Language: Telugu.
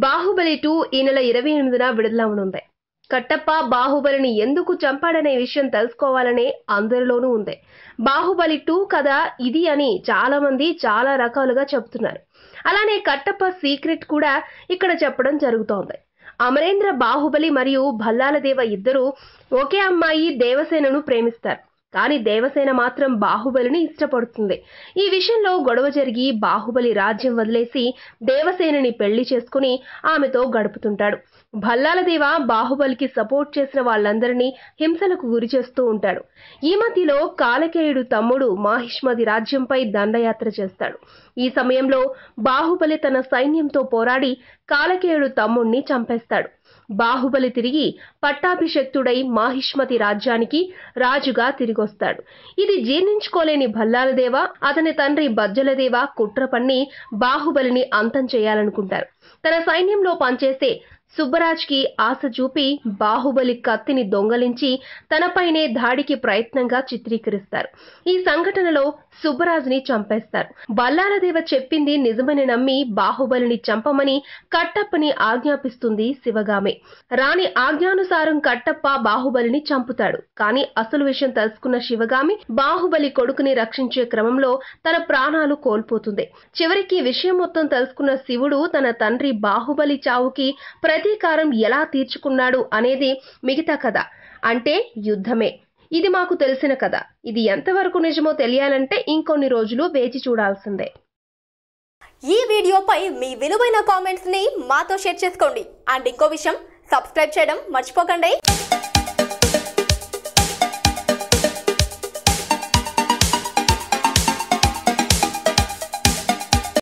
బాహుబలి 2 ఈ నెల 28న విడుదలవనుంది. కట్టప్ప బాహుబలిని ఎందుకు చంపాడనే విషయం తెలుసుకోవాలనే అందరిలోనూ ఉంది. బాహుబలి 2 కథ ఇది అని చాలా మంది చాలా రకాలుగా చెప్తున్నారు. అలానే కట్టప్ప సీక్రెట్ కూడా ఇక్కడ చెప్పడం జరుగుతోంది. అమరేంద్ర బాహుబలి మరియు భల్లాలదేవ ఇద్దరు ఒకే అమ్మాయి దేవసేనను ప్రేమిస్తారు. కానీ దేవసేన మాత్రం బాహుబలిని ఇష్టపడుతుంది. ఈ విషయంలో గొడవ జరిగి బాహుబలి రాజ్యం వదిలేసి దేవసేనని పెళ్లి చేసుకుని ఆమెతో గడుపుతుంటాడు. భల్లాలదేవ బాహుబలికి సపోర్ట్ చేసిన వాళ్ళందరినీ హింసలకు గురి చేస్తూ ఉంటాడు. ఈ మధ్యలో కాలకేయుడు తమ్ముడు మాహిష్మతి రాజ్యంపై దండయాత్ర చేస్తాడు. ఈ సమయంలో బాహుబలి తన సైన్యంతో పోరాడి కాలకేయుడు తమ్ముణ్ణి చంపేస్తాడు. బాహుబలి తిరిగి పట్టాభిషక్తుడై మాహిష్మతి రాజ్యానికి రాజుగా తిరిగొస్తాడు. ఇది జీర్ణించుకోలేని భల్లాలదేవ అతని తండ్రి బజ్జలదేవ కుట్ర పన్ని బాహుబలిని అంతం చేయాలనుకుంటారు. తన సైన్యంలో పనిచేసే సుబ్బరాజ్కి ఆశ చూపి బాహుబలి కత్తిని దొంగలించి తనపైనే దాడికి ప్రయత్నంగా చిత్రీకరిస్తారు. ఈ సంఘటనలో సుబ్బరాజ్ని చంపేస్తారు. భల్లాలదేవ చెప్పింది నిజమని నమ్మి బాహుబలిని చంపమని కట్టప్పని ఆజ్ఞాపిస్తుంది శివగామి. రాణి ఆజ్ఞానుసారం కట్టప్ప బాహుబలిని చంపుతాడు. కానీ అసలు విషయం తెలుసుకున్న శివగామి బాహుబలి కొడుకుని రక్షించే క్రమంలో తన ప్రాణాలు కోల్పోతుంది. చివరికి విషయం మొత్తం తెలుసుకున్న శివుడు తన తండ్రి బాహుబలి చావుకి ప్రతీకారం ఎలా తీర్చుకున్నాడు అనేది మిగతా కథ. అంటే యుద్ధమే. ఇది మాకు తెలిసిన కథ. ఇది ఎంతవరకు నిజమో తెలియాలంటే ఇంకొన్ని రోజులు వేచి చూడాల్సిందే. ఈ వీడియోపై మీ విలువైన కామెంట్స్ ని మాతో షేర్ చేసుకోండి. అండ్ ఇంకో విషయం, సబ్స్క్రైబ్ చేయడం మర్చిపోకండి.